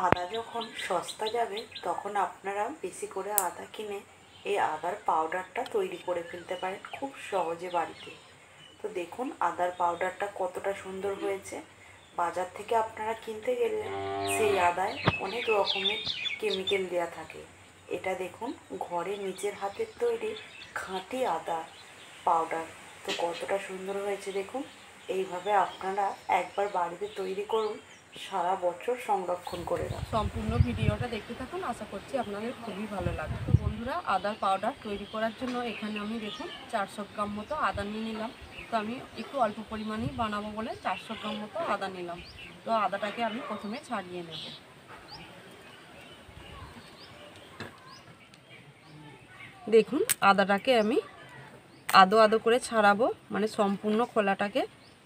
আদা যখন সস্তা যাবে তখন আপনারা বেশি করে আদা কিনে এই আদার পাউডারটা তৈরি করে ফেলতে পারেন খুব সহজে বাড়িতে। তো দেখুন আদার পাউডারটা কতটা সুন্দর হয়েছে। বাজার থেকে আপনারা কিনতে গেলে সেই আদায় অনেক রকমের কেমিক্যাল দেওয়া থাকে। এটা দেখুন ঘরে নিজের হাতের তৈরি খাঁটি আদা পাউডার। তো কতটা সুন্দর হয়েছে দেখুন। এইভাবে আপনারা একবার বাড়িতে তৈরি করুন, সারা বছর সংরক্ষণ করে রাখুন। সম্পূর্ণ ভিডিওটা দেখতে থাকুন, আশা করছি আপনাদের খুবই ভালো লাগবে। তো বন্ধুরা, আদার পাউডার তৈরি করার জন্য এখানে আমি দেখুন 400 গ্রাম মতো আদা নিয়ে নিলাম। তো আমি একটু অল্প পরিমাণেই বানাবো বলে 400 গ্রাম মতো আদা নিলাম। তো আদাটাকে আমি প্রথমে ছাড়িয়ে নেব। দেখুন আদাটাকে আমি আদো আদো করে ছাড়াবো, মানে সম্পূর্ণ খোলাটাকে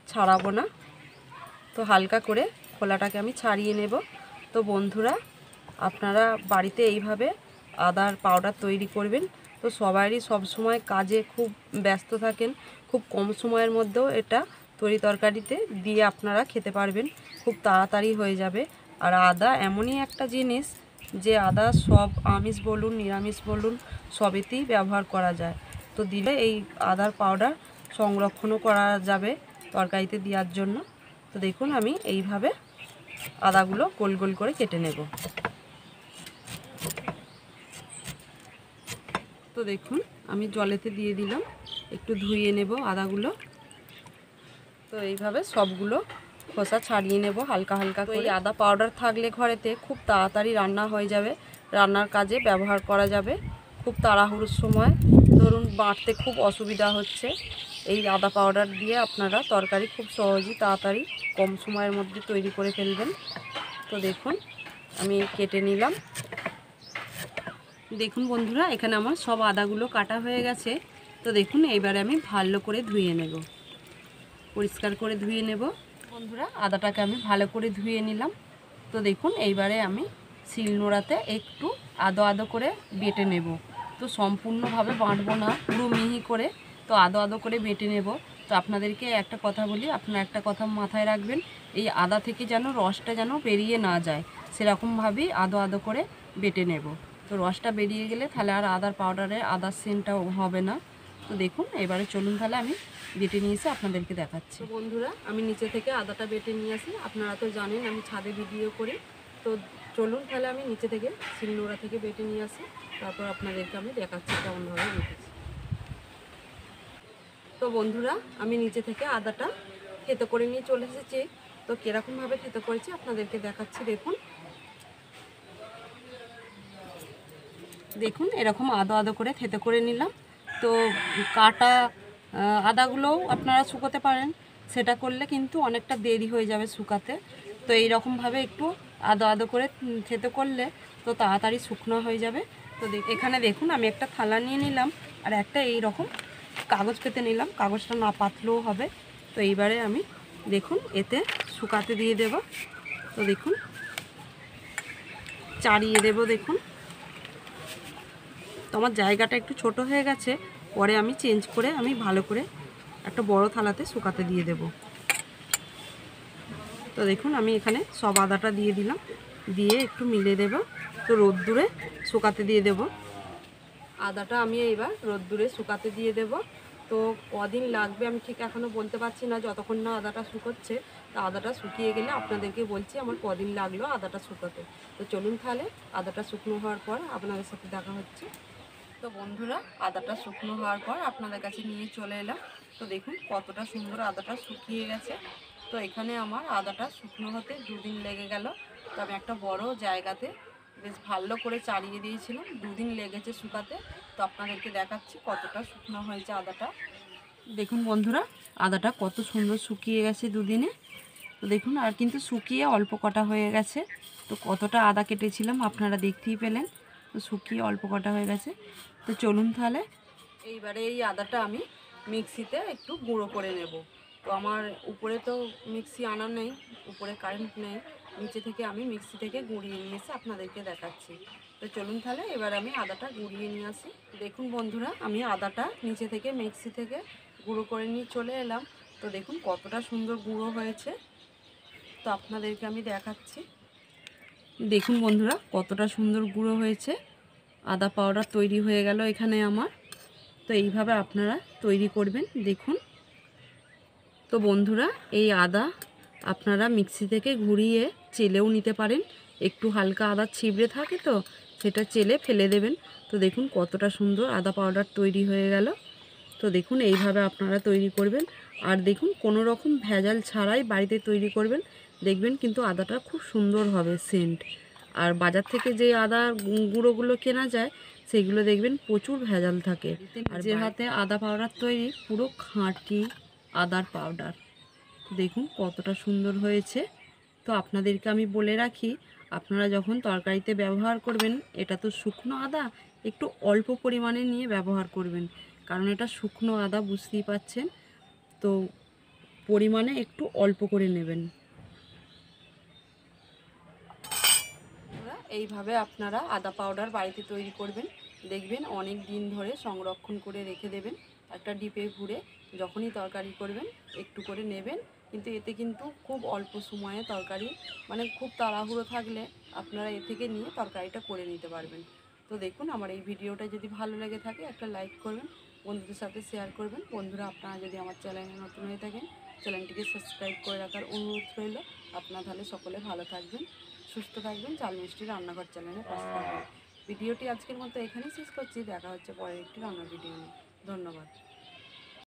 ছাড়াবো না। তো হালকা করে খোলাটাকে আমি ছাড়িয়ে নেব। তো বন্ধুরা, আপনারা বাড়িতে এইভাবে আদার পাউডার তৈরি করবেন। তো সবারই সব সময় কাজে খুব ব্যস্ত থাকেন, খুব কম সময়ের মধ্যেও এটা তরি তরকারিতে দিয়ে আপনারা খেতে পারবেন, খুব তাড়াতাড়ি হয়ে যাবে। আর আদা এমনই একটা জিনিস যে আদা সব আমিষ বলুন নিরামিষ বলুন সবেতেই ব্যবহার করা যায়। তো দিলে এই আদার পাউডার সংরক্ষণও করা যাবে তরকারিতে দেওয়ার জন্য। তো দেখুন আমি এইভাবে আদাগুলো গোল গোল করে কেটে নেব। তো দেখুন আমি জলেতে দিয়ে দিলাম, একটু ধুয়ে নেব আদাগুলো। তো এইভাবে সবগুলো খোসা ছাড়িয়ে নেব হালকা হালকা করে। আদা পাউডার থাকলে ঘরেতে খুব তাড়াতাড়ি রান্না হয়ে যাবে, রান্নার কাজে ব্যবহার করা যাবে। খুব তাড়াহুড়োর সময় ধরুন বাটতে খুব অসুবিধা হচ্ছে, এই আদা পাউডার দিয়ে আপনারা তরকারি খুব সহজেই তাড়াতাড়ি কম সময়ের মধ্যে তৈরি করে ফেলবেন। তো দেখুন আমি কেটে নিলাম। দেখুন বন্ধুরা, এখানে আমার সব আদাগুলো কাটা হয়ে গেছে। তো দেখুন এইবারে আমি ভালো করে ধুয়ে নেব, পরিষ্কার করে ধুয়ে নেব। বন্ধুরা, আদাটাকে আমি ভালো করে ধুয়ে নিলাম। তো দেখুন এইবারে আমি শিলনোড়াতে একটু আদো আদো করে বেটে নেব। তো সম্পূর্ণভাবে বাটবো না, পুরো মিহি করে, তো আদো আদো করে বেটে নেব। তো আপনাদেরকে একটা কথা বলি, আপনারা একটা কথা মাথায় রাখবেন, এই আদা থেকে যেন রসটা যেন বেরিয়ে না যায়, সেরকমভাবেই আদো আদো করে বেটে নেব। তো রসটা বেরিয়ে গেলে তাহলে আর আদার পাউডারে আদার সেন্টটাও হবে না। তো দেখুন এবারে চলুন তাহলে আমি বেটে নিয়ে এসে আপনাদেরকে দেখাচ্ছি। তো বন্ধুরা, আমি নিচে থেকে আদাটা বেটে নিয়ে আসি, আপনারা তো জানেন আমি ছাদে ভিডিও করি। তো চলুন তাহলে আমি নিচে থেকে শিলনোড়া থেকে বেটে নিয়ে আসি, তারপর আপনাদেরকে আমি দেখাচ্ছি কেমনভাবে বেটেছি। তো বন্ধুরা, আমি নিচে থেকে আদাটা থেতো করে নিয়ে চলে এসেছি। তো কীরকমভাবে থেতো করেছি আপনাদেরকে দেখাচ্ছি। দেখুন দেখুন এরকম আদো আদো করে থেতো করে নিলাম। তো কাটা আদাগুলোও আপনারা শুকোতে পারেন, সেটা করলে কিন্তু অনেকটা দেরি হয়ে যাবে শুকাতে। তো এই রকমভাবে একটু আদো আদো করে থেতো করলে তো তাড়াতাড়ি শুকনো হয়ে যাবে। তো এখানে দেখুন আমি একটা থালা নিয়ে নিলাম, আর একটা এই রকম কাগজ পেতে নিলাম, কাগজটা না পাতলেও হবে। তো এইবারে আমি দেখুন এতে শুকাতে দিয়ে দেব। তো দেখুন চাড়িয়ে দেব। দেখুন তো আমার জায়গাটা একটু ছোট হয়ে গেছে, পরে আমি চেঞ্জ করে আমি ভালো করে একটা বড় থালাতে শুকাতে দিয়ে দেব। তো দেখুন আমি এখানে সব আদাটা দিয়ে দিলাম, দিয়ে একটু মিলিয়ে দেব। তো রোদ্দুরে শুকাতে দিয়ে দেব। আদাটা আমি এইবার রোদ্দুরে শুকাতে দিয়ে দেব। তো কদিন লাগবে আমি ঠিক এখনও বলতে পারছি না, যতক্ষণ না আদাটা শুকোচ্ছে। তো আদাটা শুকিয়ে গেলে আপনাদেরকে বলছি আমার কদিন লাগলো আদাটা শুকোতে। তো চলুন তাহলে আদাটা শুকনো হওয়ার পর আপনাদের সাথে দেখা হচ্ছে। তো বন্ধুরা, আদাটা শুকনো হওয়ার পর আপনাদের কাছে নিয়ে চলে এলাম। তো দেখুন কতটা সুন্দর আদাটা শুকিয়ে গেছে। তো এখানে আমার আদাটা শুকনো হতে 2 দিন লেগে গেল। তো আমি একটা বড় জায়গাতে বেশ ভালো করে চাড়িয়ে দিয়েছিলাম, 2 দিন লেগেছে শুকাতে। তো আপনাদেরকে দেখাচ্ছি কতটা শুকনো হয়েছে আদাটা। দেখুন বন্ধুরা, আদাটা কত সুন্দর শুকিয়ে গেছে 2 দিনে। তো দেখুন আর কিন্তু শুকিয়ে অল্প কটা হয়ে গেছে। তো কতটা আদা কেটেছিলাম আপনারা দেখতেই পেলেন। তো শুকিয়ে অল্প কটা হয়ে গেছে। তো চলুন তাহলে এইবারে এই আদাটা আমি মিক্সিতে একটু গুঁড়ো করে নেব। তো আমার উপরে তো মিক্সি আনা নেই, উপরে কারেন্ট নেই, নিচে থেকে আমি মিক্সি থেকে গুঁড়িয়ে নিয়ে এসে আপনাদেরকে দেখাচ্ছি। তো চলুন তাহলে এবার আমি আদাটা গুঁড়িয়ে নিয়ে আসি। দেখুন বন্ধুরা, আমি আদাটা নিচে থেকে মিক্সি থেকে গুঁড়ো করে নিয়ে চলে এলাম। তো দেখুন কতটা সুন্দর গুঁড়ো হয়েছে। তো আপনাদেরকে আমি দেখাচ্ছি। দেখুন বন্ধুরা কতটা সুন্দর গুঁড়ো হয়েছে, আদা পাউডার তৈরি হয়ে গেল এখানে আমার। তো এইভাবে আপনারা তৈরি করবেন দেখুন। তো বন্ধুরা এই আদা আপনারা মিক্সি থেকে ঘুরিয়ে চেলেও নিতে পারেন, একটু হালকা আদা ছিবড়ে থাকে তো সেটা চেলে ফেলে দেবেন। তো দেখুন কতটা সুন্দর আদা পাউডার তৈরি হয়ে গেল। তো দেখুন এইভাবে আপনারা তৈরি করবেন, আর দেখুন কোনো রকম ভেজাল ছাড়াই বাড়িতে তৈরি করবেন, দেখবেন কিন্তু আদাটা খুব সুন্দর হবে সেন্ট। আর বাজার থেকে যে আদা গুঁড়োগুলো কেনা যায় সেগুলো দেখবেন প্রচুর ভেজাল থাকে। আর যে হাতে আদা পাউডার তৈরি পুরো খাঁটি আদার পাউডার। দেখুন কতটা সুন্দর হয়েছে। তো আপনাদেরকে আমি বলে রাখি, আপনারা যখন তরকারিতে ব্যবহার করবেন, এটা তো শুকনো আদা, একটু অল্প পরিমাণে নিয়ে ব্যবহার করবেন, কারণ এটা শুকনো আদা বুঝতেই পাচ্ছেন। তো পরিমাণে একটু অল্প করে নেবেন। এইভাবে আপনারা আদা পাউডার বাড়িতে তৈরি করবেন, দেখবেন অনেক দিন ধরে সংরক্ষণ করে রেখে দেবেন একটা ডিপে ভরে। যখনই তরকারি করবেন একটু করে নেবেন, কিন্তু এতে কিন্তু খুব অল্প সময়ে তরকারি, মানে খুব তাড়াহুড়ো থাকলে আপনারা এ থেকে নিয়ে তরকারিটা করে নিতে পারবেন। তো দেখুন আমার এই ভিডিওটা যদি ভালো লেগে থাকে একটা লাইক করবেন, বন্ধুদের সাথে শেয়ার করবেন। বন্ধুরা আপনারা যদি আমার চ্যানেলে নতুন হয়ে থাকেন চ্যানেলটিকে সাবস্ক্রাইব করে রাখার অনুরোধ রইল। আপনারা তাহলে সকলে ভালো থাকবেন, সুস্থ থাকবেন, চাল মিষ্টি রান্নাঘর চ্যানেলে পাশে থাকবেন। ভিডিওটি আজকের মতো এখানেই শেষ করছি, দেখা হচ্ছে পরের একটি রান্নার ভিডিও নিয়ে। ধন্যবাদ।